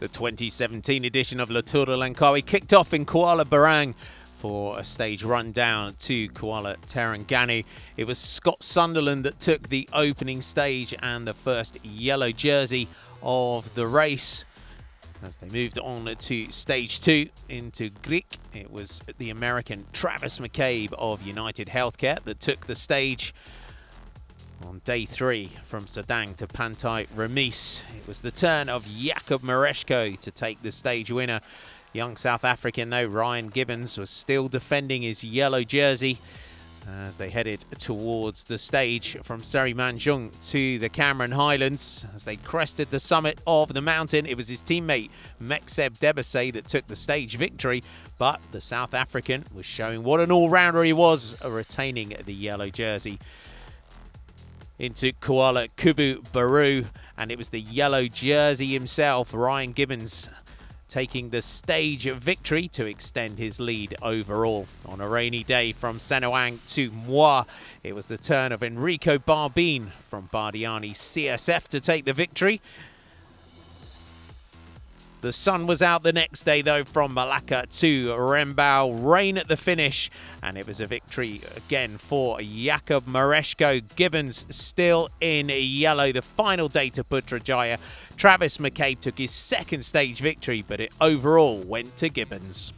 The 2017 edition of Tour de Langkawi kicked off in Kuala Barang for a stage run down to Kuala Terengganu. It was Scott Sunderland that took the opening stage and the first yellow jersey of the race. As they moved on to stage 2 into Greek, it was the American Travis McCabe of United Healthcare that took the stage. On day 3, from Sedang to Pantai Remis, it was the turn of Jakob Mareshko to take the stage winner. Young South African, though, Ryan Gibbons, was still defending his yellow jersey as they headed towards the stage from Serimanjung to the Cameron Highlands. As they crested the summit of the mountain, it was his teammate Mekseb Debesay that took the stage victory, but the South African was showing what an all-rounder he was, retaining the yellow jersey. Into Kuala Kubu Baru, and it was the yellow jersey himself, Ryan Gibbons, taking the stage victory to extend his lead overall. On a rainy day from Senoang to Muar, it was the turn of Enrico Barbine from Bardiani CSF to take the victory. The sun was out the next day, though, from Malacca to Rembau. Rain at the finish, and it was a victory again for Jakob Mareshko. Gibbons still in yellow. The final day to Putrajaya. Travis McCabe took his second stage victory, but it overall went to Gibbons.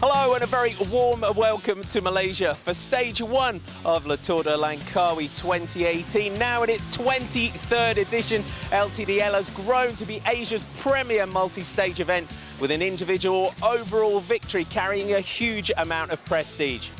Hello and a very warm welcome to Malaysia for stage 1 of Tour de Langkawi 2018. Now in its 23rd edition, LTDL has grown to be Asia's premier multi-stage event with an individual overall victory carrying a huge amount of prestige.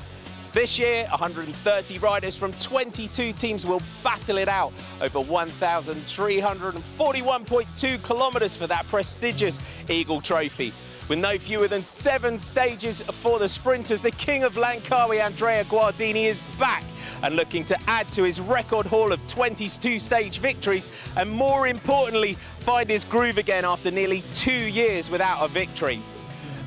This year, 130 riders from 22 teams will battle it out over 1,341.2 kilometres for that prestigious Eagle Trophy. With no fewer than 7 stages for the sprinters, the king of Langkawi, Andrea Guardini, is back and looking to add to his record haul of 22-stage victories and, more importantly, find his groove again after nearly 2 years without a victory.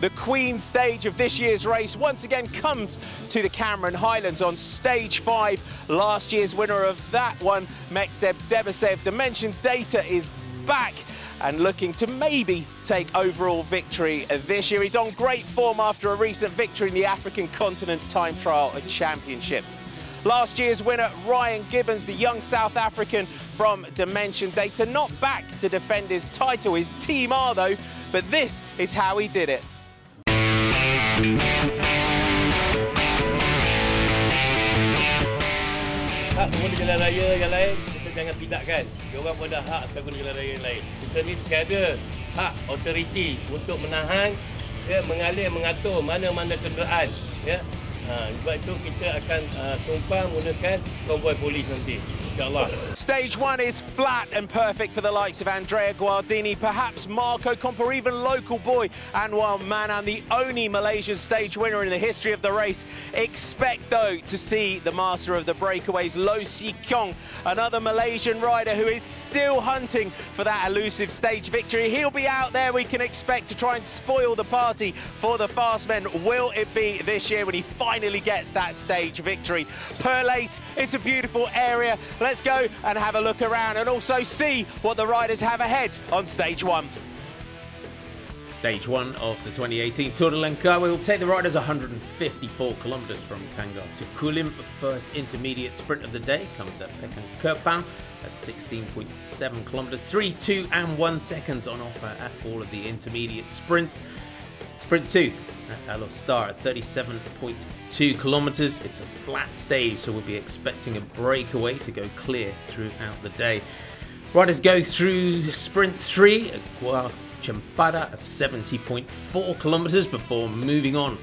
The Queen stage of this year's race once again comes to the Cameron Highlands on stage 5. Last year's winner of that one, Mekseb Debesay of Dimension Data, is back and looking to maybe take overall victory this year. He's on great form after a recent victory in the African Continent Time Trial Championship. Last year's winner, Ryan Gibbons, the young South African from Dimension Data, not back to defend his title. His team are, though, but this is how he did it. Hak pengguna jalan raya yang lain, kita jangan tidakkan. Diorang pun ada hak pengguna jalan raya yang lain. Kita ni tiada hak otoriti untuk menahan, mengalir, mengatur mana-mana kenderaan. Sebab itu kita akan tumpang menggunakan konvoi polis nanti. Stage 1 is flat and perfect for the likes of Andrea Guardini, perhaps Marco Comp, or even local boy Anwar Manan, the only Malaysian stage winner in the history of the race. Expect, though, to see the master of the breakaways, Loh Si Kyong, another Malaysian rider who is still hunting for that elusive stage victory. He'll be out there, we can expect, to try and spoil the party for the fast men. Will it be this year when he finally gets that stage victory? Perlace, it's a beautiful area. Let's go and have a look around and also see what the riders have ahead on stage 1. Stage 1 of the 2018 Tour de Langkawi will take the riders 154 kilometres from Kangar to Kulim. The first intermediate sprint of the day comes at Pekan Kerpang at 16.7 kilometres, 3, 2 and 1 seconds on offer at all of the intermediate sprints. Sprint 2 at Alostar at 37.2 kilometres. It's a flat stage, so we'll be expecting a breakaway to go clear throughout the day. Riders go through Sprint 3 at Gua Chempada at 70.4 kilometres before moving on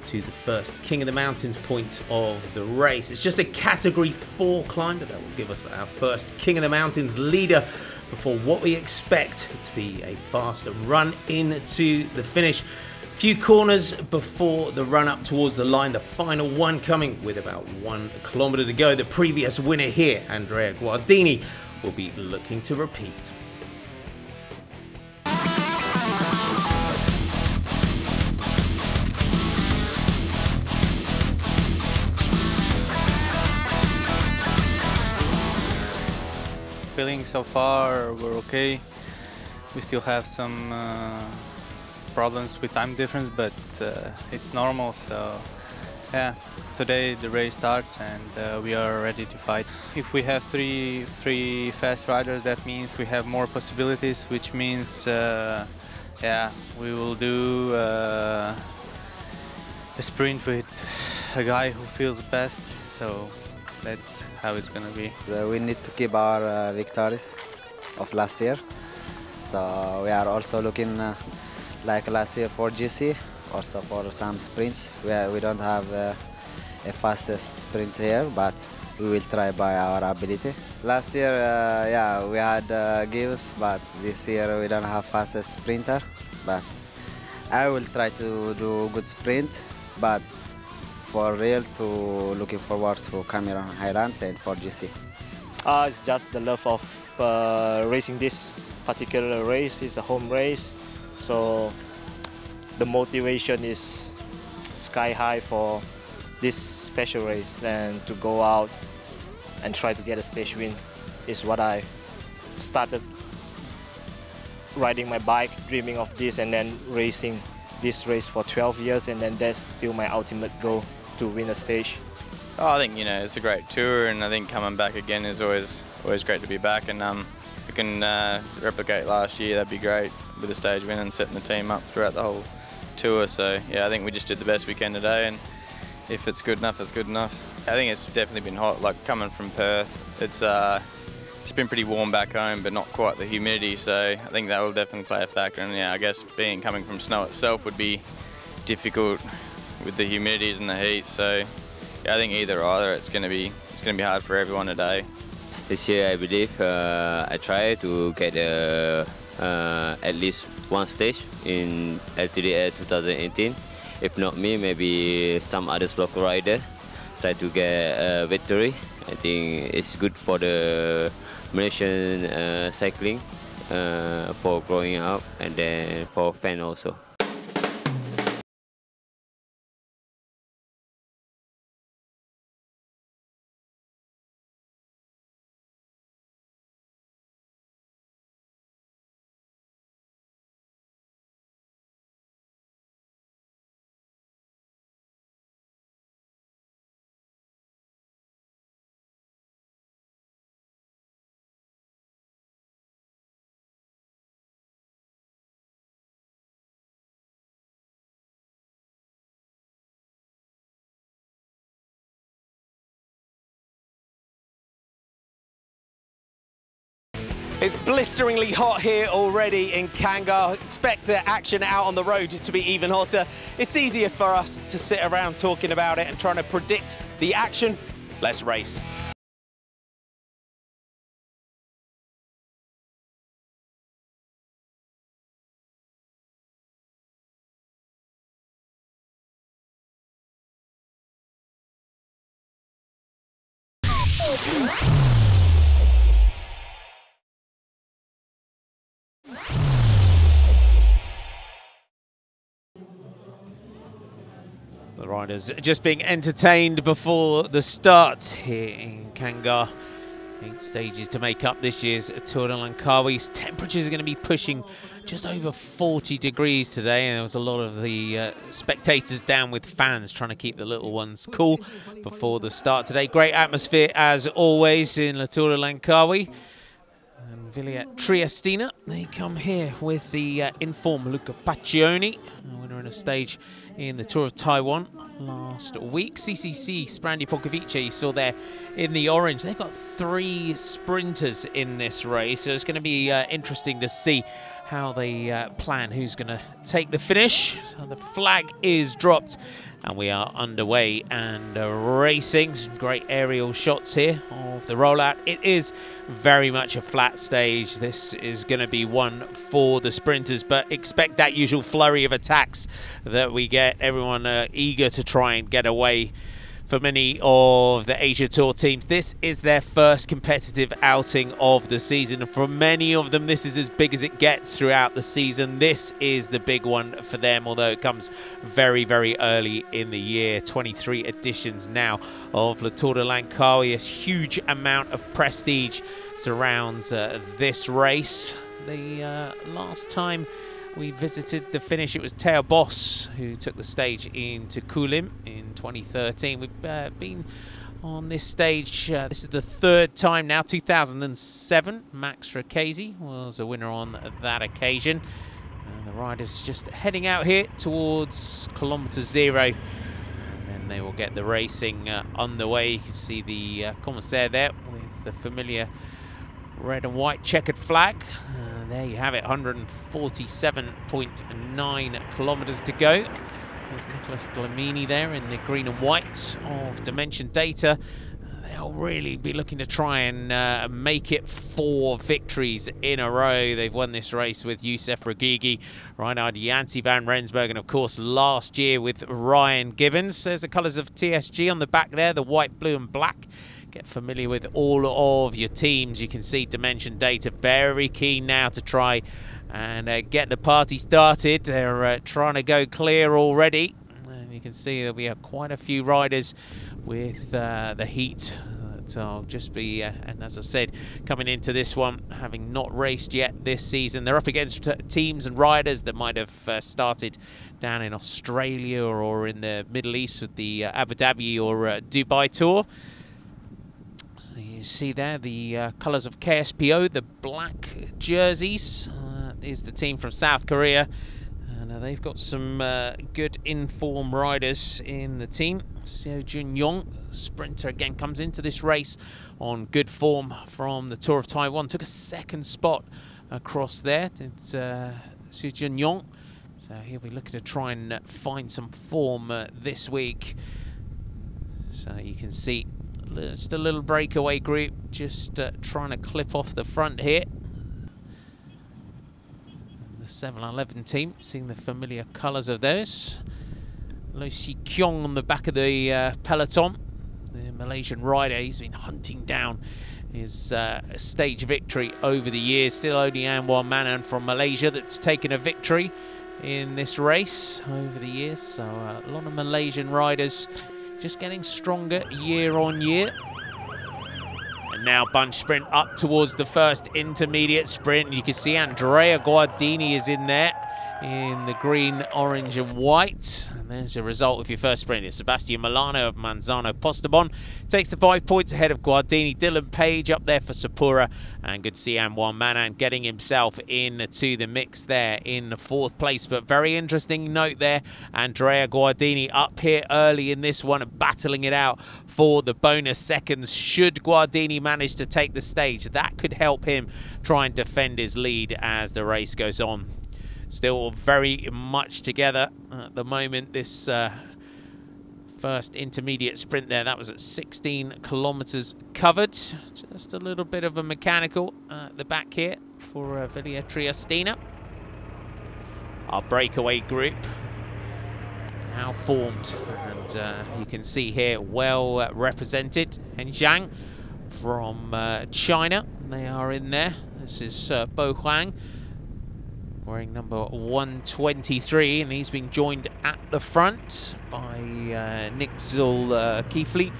to the first King of the Mountains point of the race. It's just a Category 4 climb, but that will give us our first King of the Mountains leader before what we expect to be a fast run into the finish. Few corners before the run up towards the line, the final one coming with about 1 kilometre to go. The previous winner here, Andrea Guardini, will be looking to repeat. Feeling so far we're okay. We still have some problems with time difference, but it's normal. So yeah, today the race starts and we are ready to fight. If we have three fast riders, that means we have more possibilities, which means yeah, we will do a sprint with a guy who feels best. So that's how it's gonna be. We need to keep our victories of last year. So we are also looking like last year for GC, also for some sprints. We don't have a fastest sprint here, but we will try by our ability. Last year, yeah, we had Gibbs, but this year we don't have fastest sprinter. But I will try to do good sprint, but for real, to looking forward to Cameron Highlands and for GC. It's just the love of racing this particular race. It's a home race, so the motivation is sky high for this special race, and to go out and try to get a stage win is what I started riding my bike, dreaming of this, and then racing this race for 12 years, and then that's still my ultimate goal, to win a stage. Oh, I think, you know, it's a great tour, and I think coming back again is always great to be back. And if we can replicate last year, that'd be great with a stage win and setting the team up throughout the whole tour. So yeah, I think we just did the best we can today, and if it's good enough, it's good enough. I think it's definitely been hot. Like coming from Perth, it's been pretty warm back home, but not quite the humidity. So I think that will definitely play a factor. And yeah, I guess coming from snow itself would be difficult with the humidities and the heat. So yeah, I think either it's going to be hard for everyone today. This year, I believe I try to get at least one stage in LTDL 2018. If not me, maybe some other local rider try to get a victory. I think it's good for the Malaysian cycling for growing up, and then for fans also. It's blisteringly hot here already in Kangar. Expect the action out on the road to be even hotter. It's easier for us to sit around talking about it and trying to predict the action. Let's race. The riders just being entertained before the start here in Kangar. 8 stages to make up this year's Tour de Langkawi. Temperatures are going to be pushing just over 40 degrees today, and there was a lot of the spectators down with fans trying to keep the little ones cool before the start today. Great atmosphere as always in the Tour de Langkawi. And Villa Triestina, they come here with the informed Luca Paccioni, winner in a stage in the Tour of Taiwan last week. CCC, Sprandi Pogavice, you saw there in the orange. They've got 3 sprinters in this race, so it's going to be interesting to see how they plan who's going to take the finish. So the flag is dropped and we are underway and racing. Some great aerial shots here of the rollout. It is very much a flat stage. This is going to be one for the sprinters, but expect that usual flurry of attacks that we get. Everyone eager to try and get away For many of the Asia Tour teams, this is their first competitive outing of the season. For many of them, this is as big as it gets throughout the season. This is the big one for them, although it comes very, very early in the year. 23 editions now of the Tour de Langkawi. A huge amount of prestige surrounds this race. The last time we visited the finish, it was Theo Bos who took the stage into Kulim in 2013. We've been on this stage, this is the third time now. 2007, Max Rakesi was a winner on that occasion. And the riders just heading out here towards kilometre 0. And then they will get the racing underway. You can see the commissaire there with the familiar red and white checkered flag. There you have it, 147.9 kilometres to go. There's Nicholas Dlamini there in the green and white of Dimension Data. They'll really be looking to try and make it 4 victories in a row. They've won this race with Youssef Regigi, Reinhard Jansi van Rensburg, and of course last year with Ryan Gibbons. There's the colours of TSG on the back there, the white, blue and black. Get familiar with all of your teams. You can see Dimension Data very keen now to try and get the party started. They're trying to go clear already. And you can see there'll be quite a few riders with the heat. I'll just be, and as I said, coming into this one, having not raced yet this season, they're up against teams and riders that might have started down in Australia or in the Middle East with the Abu Dhabi or Dubai Tour. You see there the colours of KSPO, the black jerseys. Is the team from South Korea. And they've got some good informed riders in the team. Seo Jun-yong, sprinter, again comes into this race on good form from the Tour of Taiwan. Took a 2nd spot across there. It's Seo Jun-yong. So he'll be looking to try and find some form this week. So you can see just a little breakaway group just trying to clip off the front here. The 7-11 team, seeing the familiar colours of those. Lo Si Kyong on the back of the peloton. The Malaysian rider, he's been hunting down his stage victory over the years. Still only Anwar Manan from Malaysia that's taken a victory in this race over the years. So a lot of Malaysian riders just getting stronger year on year. And now bunch sprint up towards the first intermediate sprint. You can see Andrea Guardini is in there in the green, orange and white. And there's a result of your first sprint. It's Sebastian Milano of Manzano Postobon. Takes the 5 points ahead of Guardini. Dylan Page up there for Sapura. And good to see Anwar Manan getting himself into the mix there in the 4th place. But very interesting note there. Andrea Guardini up here early in this one, battling it out for the bonus seconds. Should Guardini manage to take the stage, that could help him try and defend his lead as the race goes on. Still very much together at the moment. This first intermediate sprint there, that was at 16 kilometres covered. Just a little bit of a mechanical at the back here for Villa Triestina. Our breakaway group now formed, and you can see here well represented. Henzhang from China, they are in there. This is Bo Huang, wearing number 123, and he's been joined at the front by Nick Zulkifli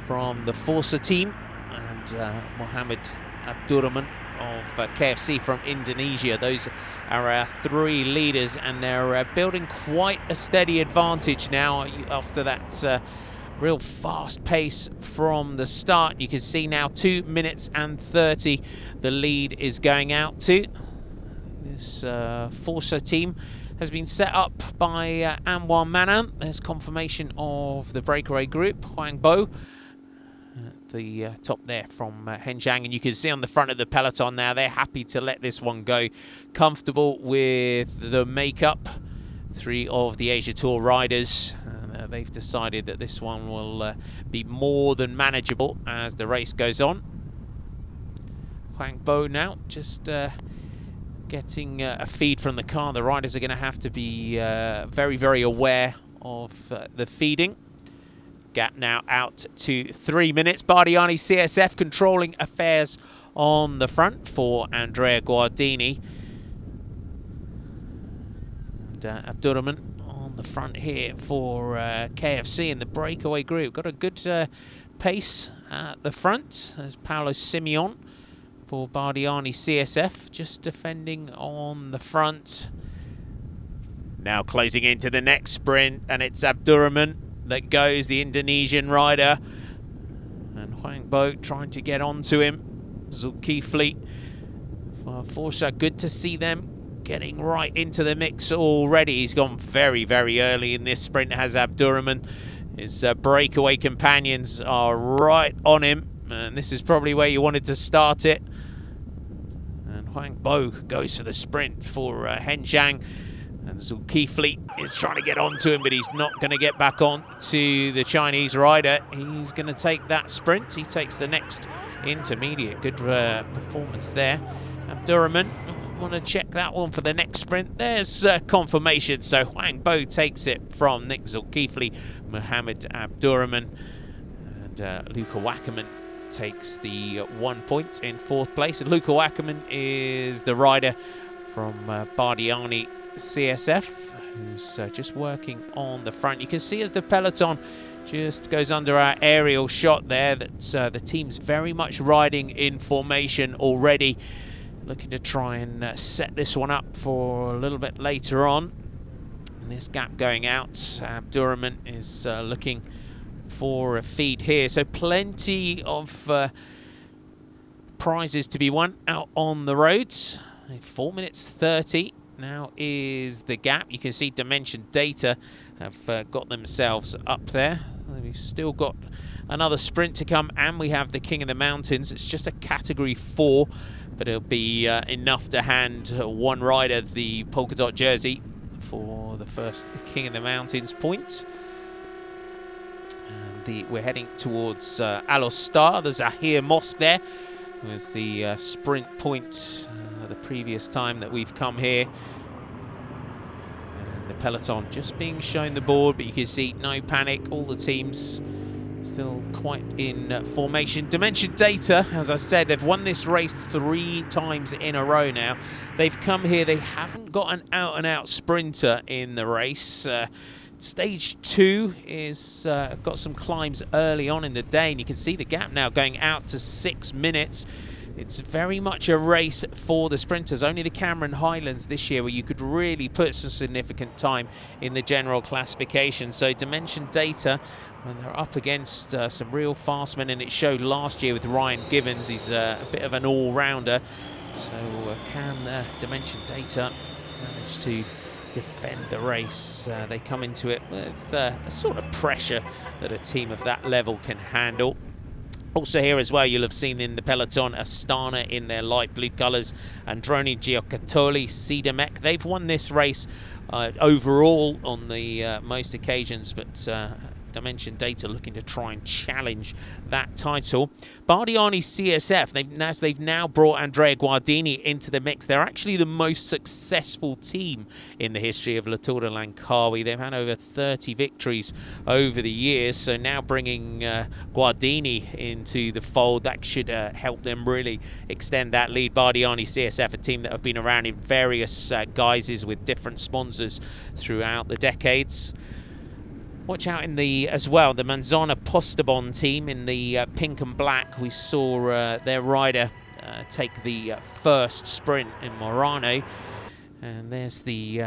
from the Forza team, and Mohammed Abdurrahman of KFC from Indonesia. Those are our 3 leaders, and they're building quite a steady advantage now after that real fast pace from the start. You can see now 2 minutes and 30 the lead is going out to. This Forza team has been set up by Anwar Manan. There's confirmation of the breakaway group, Huang Bo at the top there from Henzhang. And you can see on the front of the peloton now, they're happy to let this one go. Comfortable with the makeup. 3 of the Asia Tour riders. They've decided that this one will be more than manageable as the race goes on. Huang Bo now just getting a feed from the car. The riders are going to have to be very, very aware of the feeding. Gap now out to 3 minutes. Bardiani CSF controlling affairs on the front for Andrea Guardini. And Abdurrahman on the front here for KFC in the breakaway group. Got a good pace at the front as Paolo Simeon for Bardiani CSF, just defending on the front. Now closing into the next sprint, and it's Abdurrahman that goes, the Indonesian rider. And Huang Bo trying to get onto him. Zulkifli, Forza, good to see them getting right into the mix already. He's gone very, very early in this sprint, has Abdurrahman. His breakaway companions are right on him, and this is probably where you wanted to start it. And Huang Bo goes for the sprint for Hen Zhang. And Zulkifli is trying to get onto him, but he's not going to get back on to the Chinese rider. He's going to take that sprint. He takes the next intermediate. Good performance there. Abdurrahman, want to check that one for the next sprint. There's confirmation. So Huang Bo takes it from Nick Zulkifli, Mohammed Abdurrahman. And Luca Wackerman takes the 1 point in 4th place. And Luca Wackerman is the rider from Bardiani CSF, who's just working on the front. You can see as the peloton just goes under our aerial shot there that the team's very much riding in formation already, looking to try and set this one up for a little bit later on. And this gap going out, Abdurrahman is looking for a feed here, so plenty of prizes to be won out on the roads. 4 minutes 30 now is the gap. You can see Dimension Data have got themselves up there. We've still got another sprint to come, and we have the King of the Mountains. It's just a category 4, but it'll be enough to hand one rider the polka dot jersey for the first King of the Mountains point. And we're heading towards Alostar. The Zahir Mosque there was the sprint point the previous time that we've come here. And the peloton just being shown the board, but you can see no panic. All the teams still quite in formation. Dimension Data, as I said, they've won this race 3 times in a row now. They've come here, they haven't got an out-and-out sprinter in the race. Stage 2 is got some climbs early on in the day, and you can see the gap now going out to 6 minutes. It's very much a race for the sprinters. Only the Cameron Highlands this year where you could really put some significant time in the general classification. So Dimension Data, when they're up against some real fast men, and it showed last year with Ryan Gibbons. He's a bit of an all-rounder. So can Dimension Data manage to defend the race? They come into it with a sort of pressure that a team of that level can handle. Also here as well, you'll have seen in the peloton Astana in their light blue colours, and Androni Giocattoli, Cedamek. They've won this race overall on the most occasions, but Dimension Data looking to try and challenge that title. Bardiani CSF, as they've now brought Andrea Guardini into the mix, they're actually the most successful team in the history of La Tour de Langkawi. They've had over 30 victories over the years, so now bringing Guardini into the fold, that should help them really extend that lead. Bardiani CSF, a team that have been around in various guises with different sponsors throughout the decades. Watch out in the, as well, the Manzana Postobon team in the pink and black. We saw their rider take the first sprint in Morano. And there's the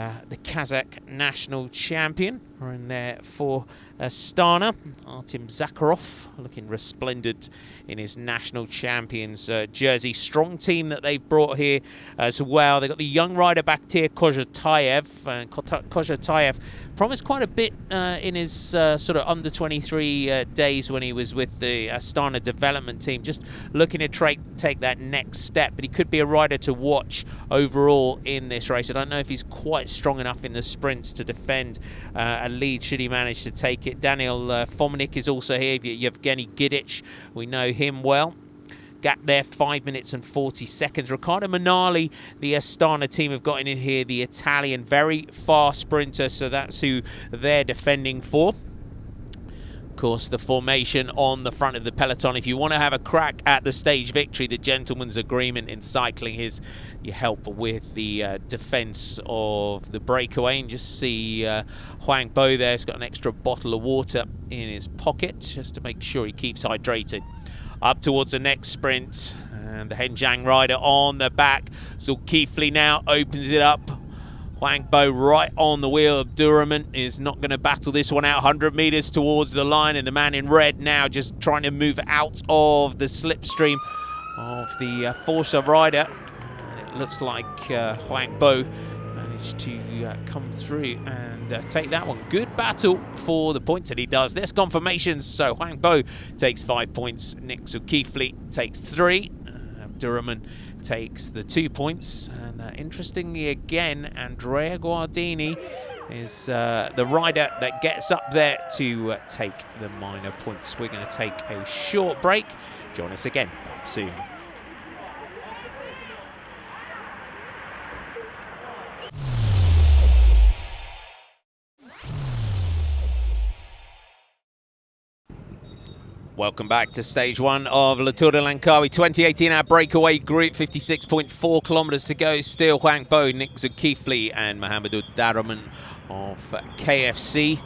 Kazakh national champion. We're in there for Astana. Artem Zakharov looking resplendent in his national champions jersey. Strong team that they've brought here as well. They've got the young rider Bakhtir Kozhatayev. And Kozhatayev promised quite a bit in his sort of under 23 days when he was with the Astana development team. Just looking to take that next step. But he could be a rider to watch overall in this race. I don't know if he's quite strong enough in the sprints to defend a lead should he manage to take it. Daniel Fomenik is also here. Yevgeny Gidic, we know him well. Gap there, 5 minutes and 40 seconds. Riccardo Manali, the Astana team, have gotten in here, the Italian, very fast sprinter, so that's who they're defending for. Of course, the formation on the front of the peloton. If you want to have a crack at the stage victory, the gentleman's agreement in cycling is you help with the defense of the breakaway. And just see Huang Bo there. He's got an extra bottle of water in his pocket just to make sure he keeps hydrated. Up towards the next sprint, and the Henjiang rider on the back. Zulkifli now opens it up. Huang Bo right on the wheel. Abdurrahman is not going to battle this one out. 100 meters towards the line, and the man in red now just trying to move out of the slipstream of the Forza rider. And it looks like Huang Bo managed to come through and take that one. Good battle for the points that he does. There's confirmations. So Huang Bo takes 5 points. Nick Zulkifli takes 3. Abdurrahman takes the 2 points. And interestingly again, Andrea Guardini is the rider that gets up there to take the minor points. We're going to take a short break. Join us again back soon. Welcome back to stage 1 of the Tour de Langkawi 2018, our breakaway group. 56.4 kilometers to go. Still Huang Bo, Nick Zulkifli and Mohammed Abdurrahman of KFC.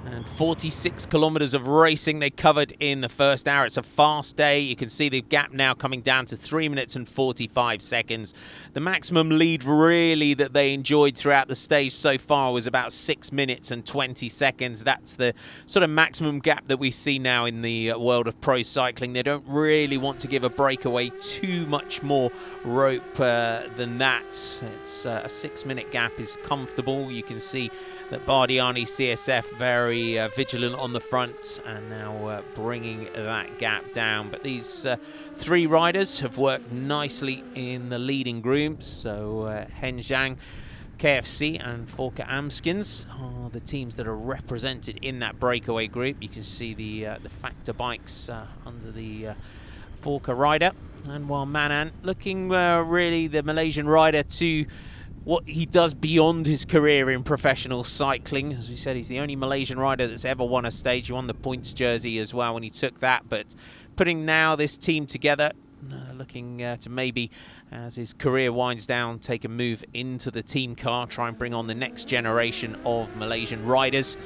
And 46 kilometers of racing they covered in the first hour. It's a fast day. You can see the gap now coming down to 3 minutes and 45 seconds. The maximum lead really that they enjoyed throughout the stage so far was about 6 minutes and 20 seconds. That's the sort of maximum gap that we see now in the world of pro cycling. They don't really want to give a breakaway too much more rope than that. It's a 6-minute gap is comfortable. You can see that Bardiani CSF very vigilant on the front and now bringing that gap down. But these 3 riders have worked nicely in the leading groups. So Henjiang, KFC and Forca Amskins are the teams that are represented in that breakaway group. You can see the factor bikes under the Forca rider. And while Manan looking really the Malaysian rider to what he does beyond his career in professional cycling. As we said, he's the only Malaysian rider that's ever won a stage. He won the points jersey as well when he took that. But putting now this team together, looking to maybe, as his career winds down, take a move into the team car, try and bring on the next generation of Malaysian riders.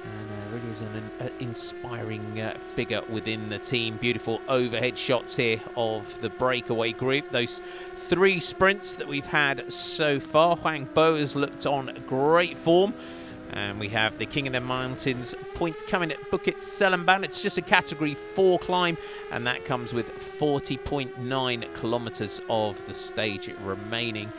And really is an inspiring figure within the team. Beautiful overhead shots here of the breakaway group. Those 3 sprints that we've had so far, Huang Bo has looked on great form. And we have the King of the Mountains point coming at Bukit Selamban. It's just a category 4 climb, and that comes with 40.9 kilometers of the stage remaining.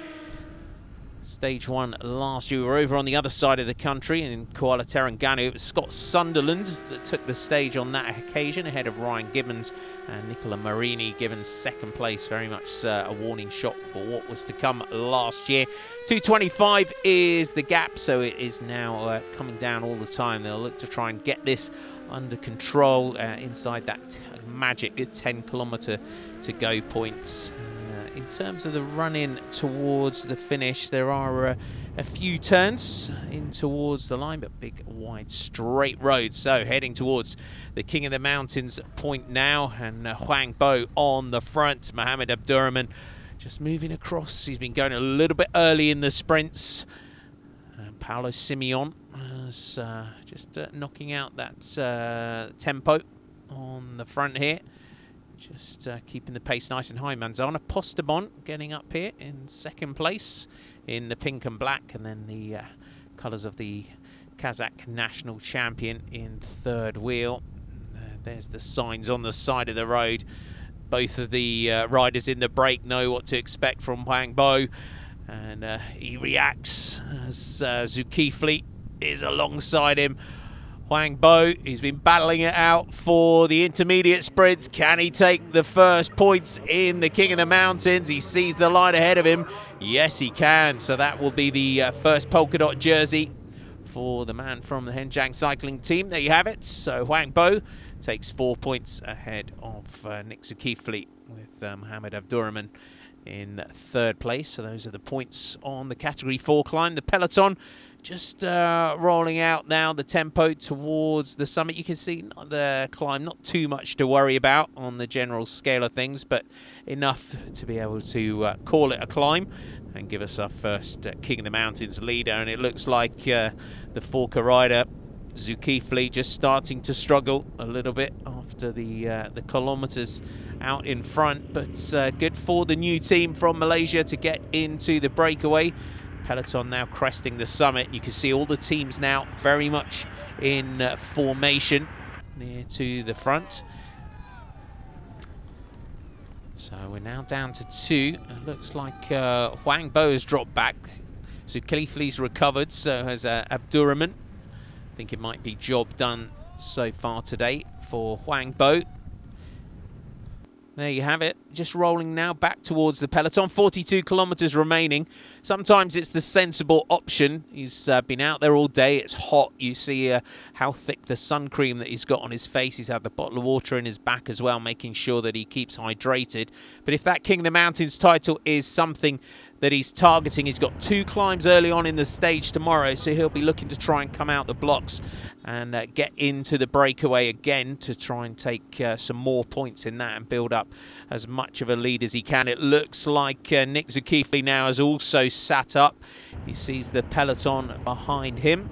Stage 1 last year, we were over on the other side of the country in Kuala Terengganu. It was Scott Sunderland that took the stage on that occasion ahead of Ryan Gibbons and Nicola Marini. Gibbons second place, very much a warning shot for what was to come last year. 2:25 is the gap, so it is now coming down all the time. They'll look to try and get this under control inside that magic 10-kilometer to go points. In terms of the run-in towards the finish, there are a few turns in towards the line, but big, wide, straight roads. So heading towards the King of the Mountains point now, and Huang Bo on the front. Mohammed Abdurrahman just moving across. He's been going a little bit early in the sprints. Paulo Simeon is just knocking out that tempo on the front here. Just keeping the pace nice and high. Manzana Postabon getting up here in second place in the pink and black, and then the colours of the Kazakh national champion in third wheel. There's the signs on the side of the road. Both of the riders in the break know what to expect from Huang Bo, and he reacts as Zulkifli is alongside him. Huang Bo, he's been battling it out for the intermediate sprints. Can he take the first points in the King of the Mountains? He sees the line ahead of him. Yes, he can. So that will be the first polka dot jersey for the man from the Henjiang cycling team. There you have it. So Huang Bo takes 4 points ahead of Nick Zulkifli, with Mohammed Abdurrahman in third place. So those are the points on the Category 4 climb. The peloton just rolling out now, the tempo towards the summit. You can see the climb, not too much to worry about on the general scale of things, but enough to be able to call it a climb and give us our first King of the Mountains leader. And it looks like the Forker rider, Zulkifli, just starting to struggle a little bit after the kilometres out in front, but good for the new team from Malaysia to get into the breakaway. Peloton now cresting the summit. You can see all the teams now very much in formation near to the front. So we're now down to 2. It looks like Huang Bo has dropped back. So Zulkifli's recovered, so has Abdurrahman. I think it might be job done so far today for Huang Bo. There you have it, just rolling now back towards the peloton. 42 kilometres remaining. Sometimes it's the sensible option. He's been out there all day. It's hot. You see how thick the sun cream that he's got on his face. He's had the bottle of water in his back as well, making sure that he keeps hydrated. But if that King of the Mountains title is something that he's targeting, he's got 2 climbs early on in the stage tomorrow, so he'll be looking to try and come out the blocks and get into the breakaway again to try and take some more points in that and build up as much of a lead as he can. It looks like Nick Zulkifli now has also sat up. He sees the peloton behind him.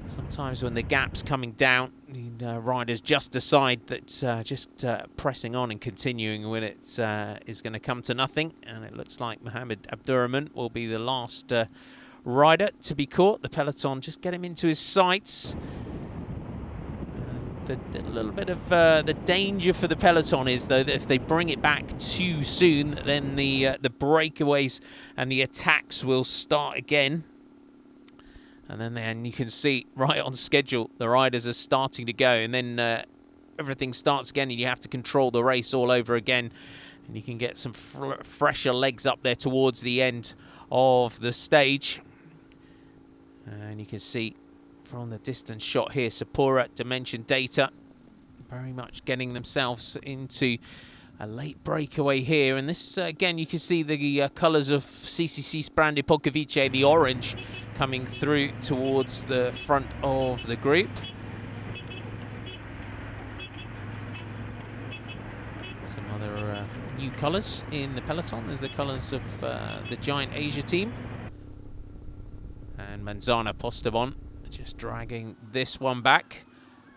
Sometimes when the gap's coming down, riders just decide that pressing on and continuing with it is going to come to nothing. And it looks like Mohammed Abdurrahman will be the last rider to be caught. The peloton just get him into his sights. The little bit of the danger for the peloton is, though, that if they bring it back too soon, then the breakaways and the attacks will start again. And then you can see right on schedule, the riders are starting to go, and then everything starts again, and you have to control the race all over again. And you can get some fresher legs up there towards the end of the stage. And you can see from the distance shot here, Sapura, Dimension Data, very much getting themselves into a late breakaway here. And this, again, you can see the colours of CCC Sprande Polkovice, the orange, coming through towards the front of the group. Some other new colours in the peloton. There's the colours of the Giant Asia team. And Manzana Postobon just dragging this one back.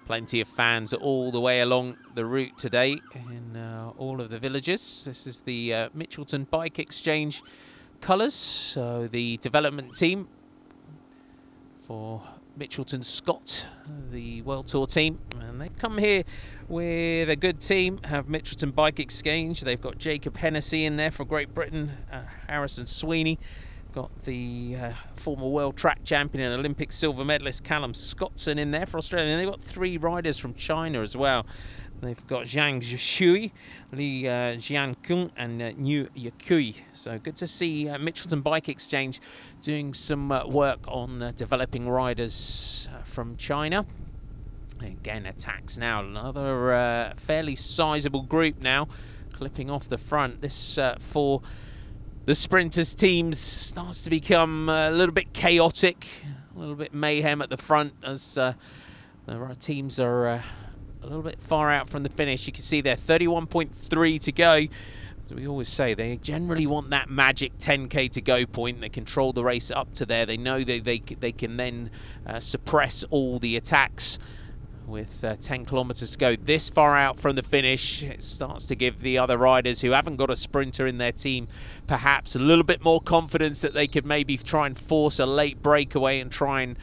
Plenty of fans all the way along the route today in all of the villages. This is the Mitchelton Bike Exchange colours. So the development team for Mitchelton Scott, the World Tour team. And they've come here with a good team, have Mitchelton Bike Exchange. They've got Jacob Hennessy in there for Great Britain, Harrison Sweeney. Got the former world track champion and Olympic silver medalist Callum Scottson in there for Australia. And they've got 3 riders from China as well. They've got Zhang Zhishui, Li Jiankung, and Niu Yakui. So good to see Mitchelton Bike Exchange doing some work on developing riders from China. Again, attacks now. Another fairly sizable group now, clipping off the front. This for the sprinters teams starts to become a little bit chaotic, a little bit mayhem at the front as the teams are a little bit far out from the finish. You can see there 31.3 to go. As we always say, they generally want that magic 10k to go point. They control the race up to there. They know they can then suppress all the attacks. With 10 kilometres to go this far out from the finish, it starts to give the other riders who haven't got a sprinter in their team perhaps a little bit more confidence that they could maybe try and force a late breakaway and try and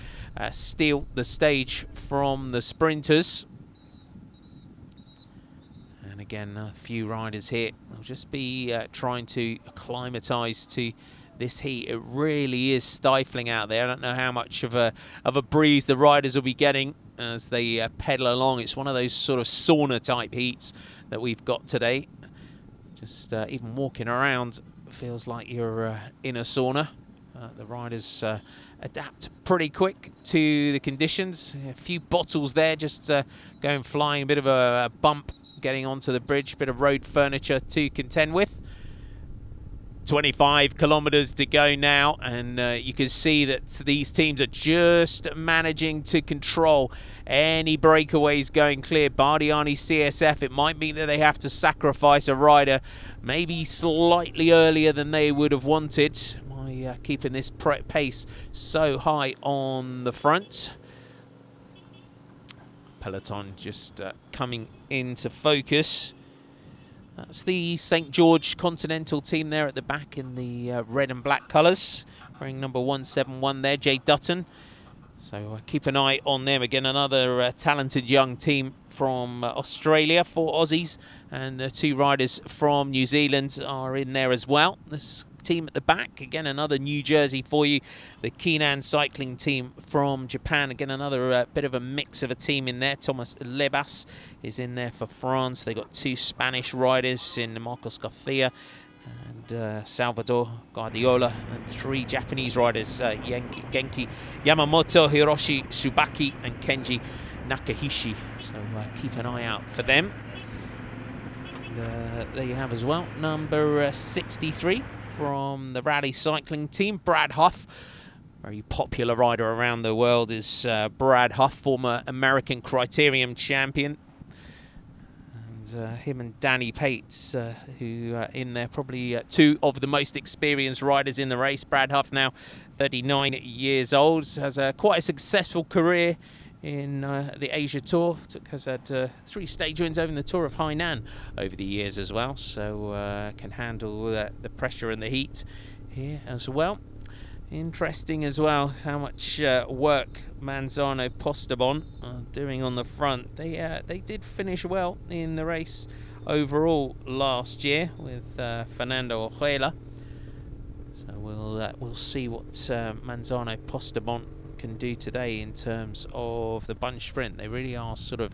steal the stage from the sprinters. And again, a few riders here. They'll just be trying to acclimatise to this heat. It really is stifling out there. I don't know how much of a breeze the riders will be getting as they pedal along. It's one of those sort of sauna type heats that we've got today. Just even walking around feels like you're in a sauna. The riders adapt pretty quick to the conditions. A few bottles there just going flying, a bit of a bump getting onto the bridge, bit of road furniture to contend with. 25 kilometers to go now, and you can see that these teams are just managing to control any breakaways going clear. Bardiani CSF, it might mean that they have to sacrifice a rider maybe slightly earlier than they would have wanted by keeping this pace so high on the front. Peloton just coming into focus. That's the St. George Continental team there at the back in the red and black colours, wearing number 171 there, Jay Dutton. So keep an eye on them. Again, another talented young team from Australia, 4 Aussies, and 2 riders from New Zealand are in there as well. This team at the back, again, another New Jersey for you. The Keenan cycling team from Japan, again, another bit of a mix of a team in there. Thomas Lebas is in there for France. They got 2 Spanish riders in Marcos Garcia and Salvador Guardiola, and 3 Japanese riders, Genki Yamamoto, Hiroshi Tsubaki and Kenji Nakahishi. So keep an eye out for them. And, there you have as well, number 63 from the rally cycling team, Brad Huff. Very popular rider around the world is Brad Huff, former American Criterium champion. And him and Danny Pates, who are in there, probably 2 of the most experienced riders in the race. Brad Huff, now 39 years old, has quite a successful career in the Asia Tour. Has had 3 stage wins over in the Tour of Hainan over the years as well, so can handle the pressure and the heat here as well. Interesting as well how much work Manzano Postobon are doing on the front. They did finish well in the race overall last year with Fernando Ojeda. So we'll see what Manzano Postobon can do today in terms of the bunch sprint. They really are sort of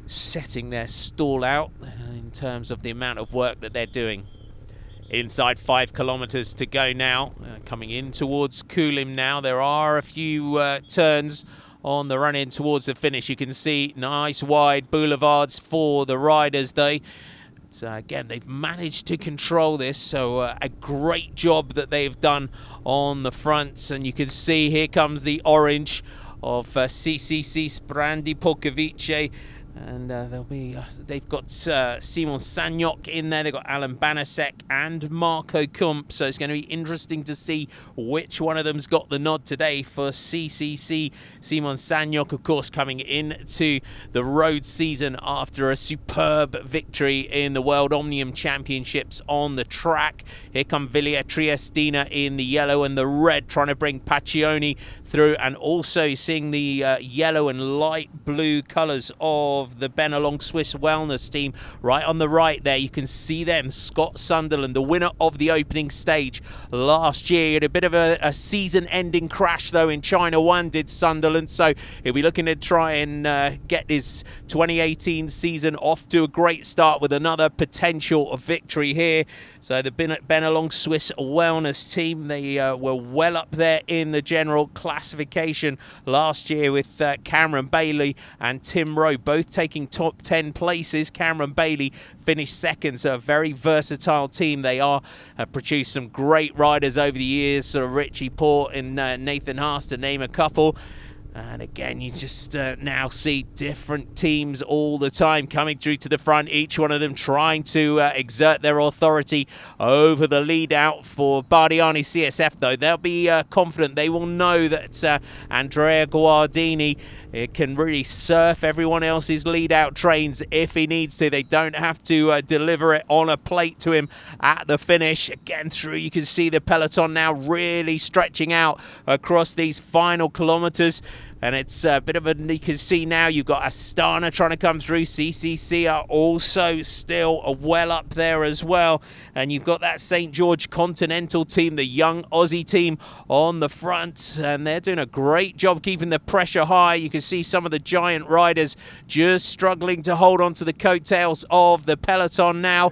setting their stall out in terms of the amount of work that they're doing. Inside 5 kilometers to go now, coming in towards Kulim now. There are a few turns on the run in towards the finish. You can see nice wide boulevards for the riders though. Again, they've managed to control this, so a great job that they've done on the fronts. And you can see here comes the orange of CCC Sprandi Polkovice. And they've got Simon Sanyok in there. They've got Alan Banasek and Marco Kump. So it's going to be interesting to see which one of them's got the nod today for CCC. Simon Sanyok, of course, coming into the road season after a superb victory in the World Omnium Championships on the track. Here come Villia Triestina in the yellow and the red, trying to bring Paccioni through, and also seeing the yellow and light blue colours of the Benelong Swiss Wellness team right on the right there. You can see them, Scott Sunderland, the winner of the opening stage last year. He had a bit of a season-ending crash though in China 1, did Sunderland, so he'll be looking to try and get his 2018 season off to a great start with another potential victory here. So the Benelong Swiss Wellness team, they were well up there in the general classification last year with Cameron Bailey and Tim Rowe both taking top 10 places. Cameron Bailey finished second, so a very versatile team they are. Have produced some great riders over the years, sort of Richie Port and Nathan Haas, to name a couple. And again, you just now see different teams all the time coming through to the front, each one of them trying to exert their authority over the lead out. For Bardiani CSF, though, they'll be confident. They will know that Andrea Guardini can really surf everyone else's lead out trains if he needs to. They don't have to deliver it on a plate to him at the finish. Again, through, you can see the peloton now really stretching out across these final kilometers. And it's a bit of a, you can see now you've got Astana trying to come through. CCC are also still well up there as well. And you've got that St. George Continental team, the young Aussie team on the front. And they're doing a great job keeping the pressure high. You can see some of the giant riders just struggling to hold on to the coattails of the peloton now.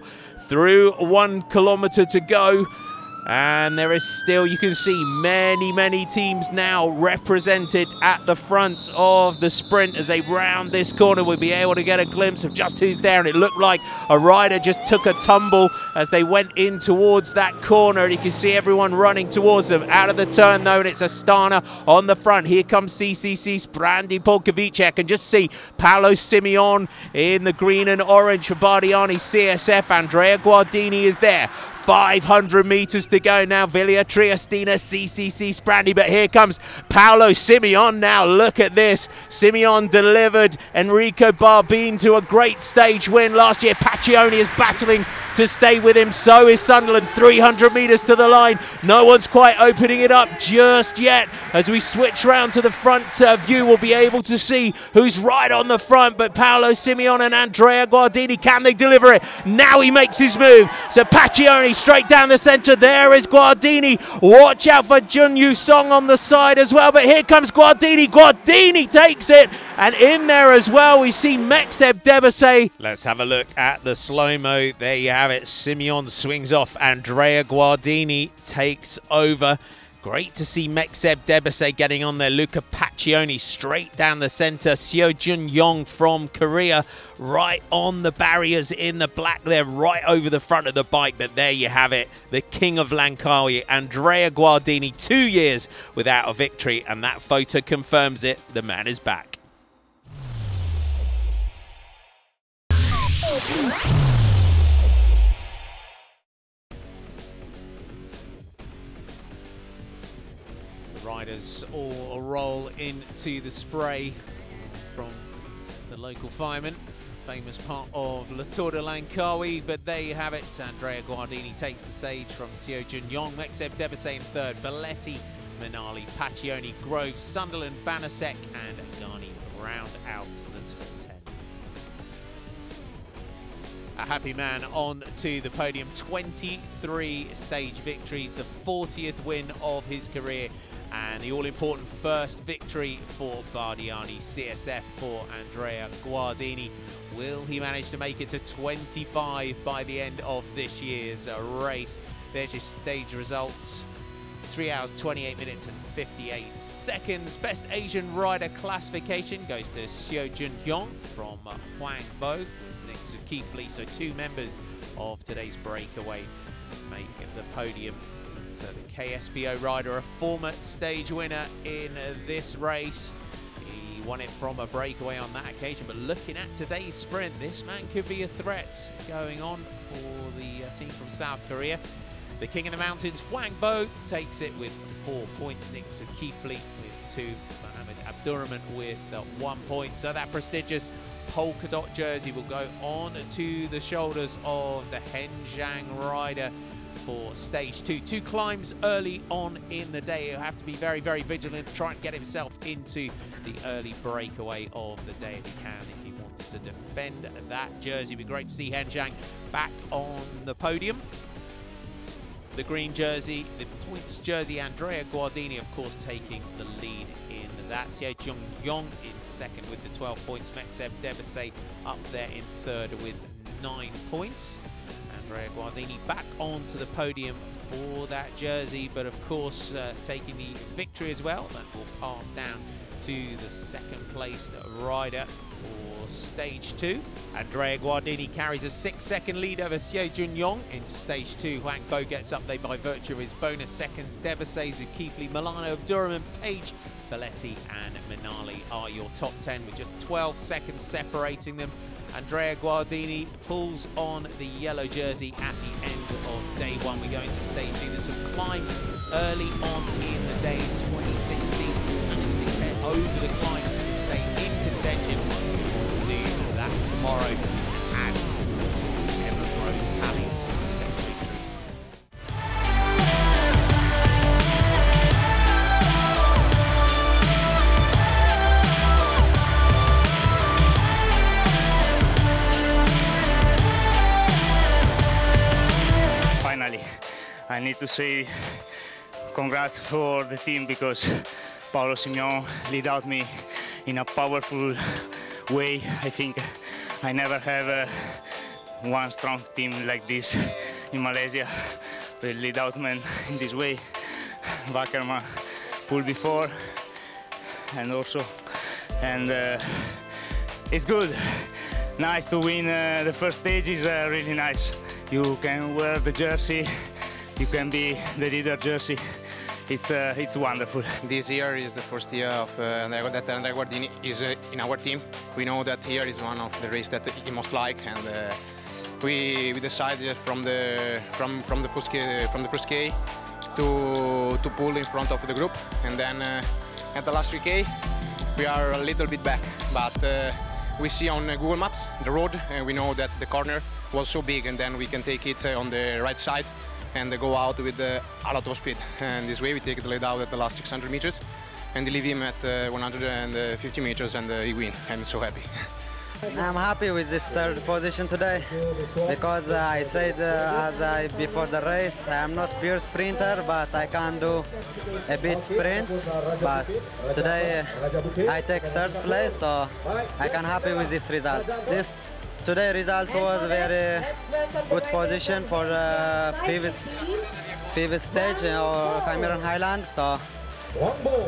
Through 1 kilometer to go. And there is still, you can see many teams now represented at the front of the sprint. As they round this corner, we'll be able to get a glimpse of just who's there. And it looked like a rider just took a tumble as they went in towards that corner. And you can see everyone running towards them. Out of the turn though, and it's Astana on the front. Here comes CCC, Sprandi Polkovicek, and just see Paolo Simeon in the green and orange for Bardiani CSF. Andrea Guardini is there. 500 meters to go now. Vilja Triestina, CCC, Sprandi, but here comes Paolo Simeon now. Look at this. Simeon delivered Enrico Barbin to a great stage win last year. Paccioni is battling to stay with him. So is Sunderland. 300 meters to the line. No one's quite opening it up just yet. As we switch round to the front view, we'll be able to see who's right on the front. But Paolo Simeon and Andrea Guardini, can they deliver it? Now he makes his move. So Paccioni straight down the centre. There is Guardini. Watch out for Jun Yu Song on the side as well. But here comes Guardini. Guardini takes it. And in there as well, we see Mekseb Debesay. Let's have a look at the slow-mo. There you have it. Simeon swings off. Andrea Guardini takes over. Great to see Mekseb Debesay getting on there. Luca Paccioni straight down the centre. Seo Jun Yong from Korea right on the barriers in the black there, right over the front of the bike. But there you have it. The king of Langkawi, Andrea Guardini, 2 years without a victory. And that photo confirms it. The man is back. Riders all roll into the spray from the local firemen, famous part of the Tour de Langkawi, but there you have it. Andrea Guardini takes the stage from Seo Jun Yong, Mekseb Debesay in third, Belletti, Minali, Paccioni, Groves, Sunderland, Banasek and Ghani round out the top 10. A happy man on to the podium, 23 stage victories, the 40th win of his career, and the all-important first victory for Bardiani CSF for Andrea Guardini. Will he manage to make it to 25 by the end of this year's race? There's your stage results. 3 hours, 28 minutes and 58 seconds. Best Asian rider classification goes to Seo Jun Yong from Huang Bo with Nick Zulkifli. So 2 members of today's breakaway make the podium. So the KSPO rider, a former stage winner in this race. He won it from a breakaway on that occasion, but looking at today's sprint, this man could be a threat going on for the team from South Korea. The king of the mountains, Huang Bo, takes it with 4 points. Nick Zulkifli with 2, Mohamed Abdurrahman with 1 point. So that prestigious polka dot jersey will go on to the shoulders of the Henjiang rider for stage 2. 2 climbs early on in the day. He'll have to be very vigilant to try and get himself into the early breakaway of the day if he can, if he wants to defend that jersey. It'd be great to see Henjiang back on the podium. The green jersey, the points jersey, Andrea Guardini, of course, taking the lead in that. Seo Jun Yong in second with the 12 points. Mekseb Debesay up there in third with 9 points. Andrea Guardini back onto the podium for that jersey, but of course taking the victory as well. That will pass down to the second placed rider for stage 2. Andrea Guardini carries a 6-second lead over Seo Jun Yong into stage 2. Huang Bo gets up there by virtue of his bonus seconds. Debesay, Zulkifli, Milano, Abdurrahman, Page, Belletti and Minali are your top 10 with just 12 seconds separating them. Andrea Guardini pulls on the yellow jersey at the end of day 1. We go into stage 2. There's some climbs early on in the day in 2016. Managed to get over the climbs to stay in contention. We want to do that tomorrow and add to the ever-growing tally of stage victories. I need to say congrats for the team because Paolo Simeon lead out me in a powerful way. I think I never have one strong team like this in Malaysia. lead out man in this way. Wackerman pulled before, and it's good. Nice to win the first stage is really nice. You can wear the jersey, you can be the leader jersey. It's wonderful. This year is the first year of that Andrea Guardini is in our team. We know that here is one of the races that he most like, and we decided from the first K to pull in front of the group, and then at the last 3K we are a little bit back, but we see on Google Maps the road, and we know that the corner was so big, and then we can take it on the right side and go out with a lot of speed. And this way we take the lead out at the last 600 meters and leave him at 150 meters, and he win. I'm so happy. I'm happy with this third position today because I said before the race I'm not pure sprinter, but I can do a bit sprint. But today I take third place, so I can happy with this result. Today's result was very good position for the fifth stage or Cameron Highland. So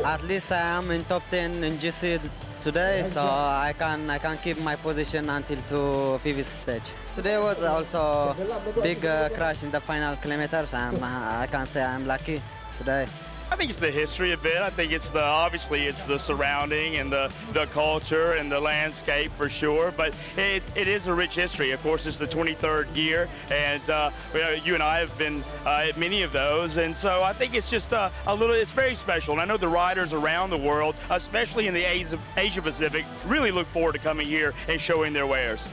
at least I am in top 10 in GC today, so I can keep my position until to fifth stage. Today was also big crash in the final kilometers. I can say I'm lucky today. I think it's the history a bit. I think it's obviously it's the surrounding and the culture and the landscape for sure. But it is a rich history. Of course, it's the 23rd year, and you and I have been at many of those. And so I think it's just it's very special. And I know the riders around the world, especially in the Asia Pacific, really look forward to coming here and showing their wares.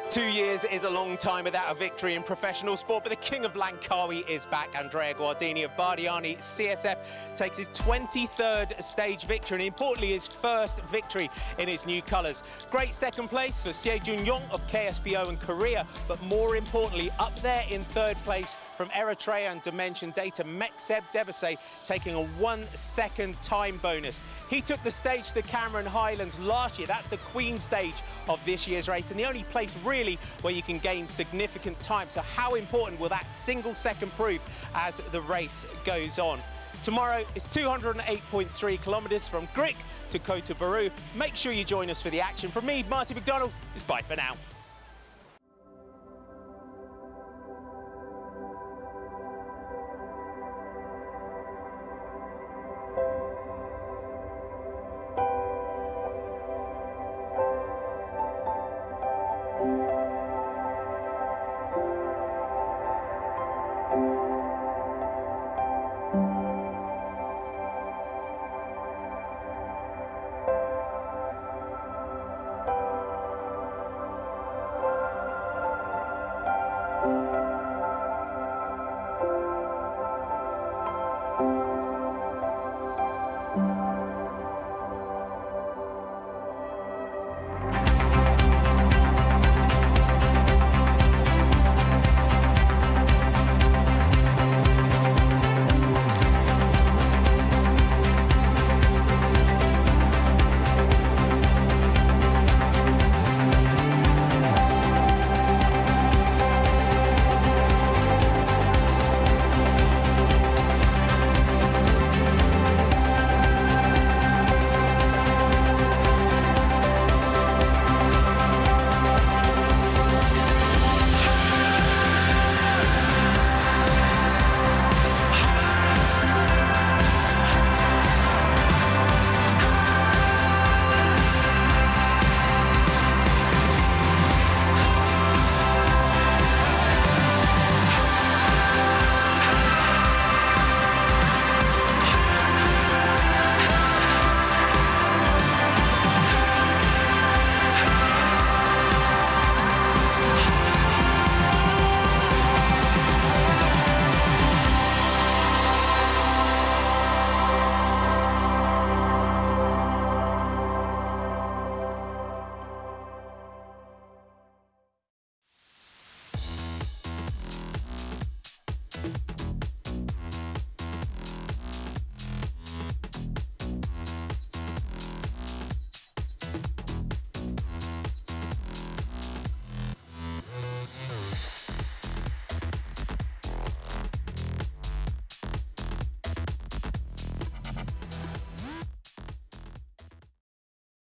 2 years is a long time without a victory in professional sport, but the king of Langkawi is back. Andrea Guardini of Bardiani CSF takes his 23rd stage victory, and importantly his first victory in his new colours. Great second place for Stage1 of KSBO and Korea, but more importantly up there in third place from Eritrea and Dimension Data, Mekseb Debesay taking a 1 second time bonus. He took the stage to the Cameron Highlands last year. That's the Queen stage of this year's race, and the only place really where you can gain significant time. So how important will that single second prove as the race goes on? Tomorrow is 208.3 kilometres from Grik to Kota Baru. Make sure you join us for the action. From me, Marty McDonald, it's bye for now.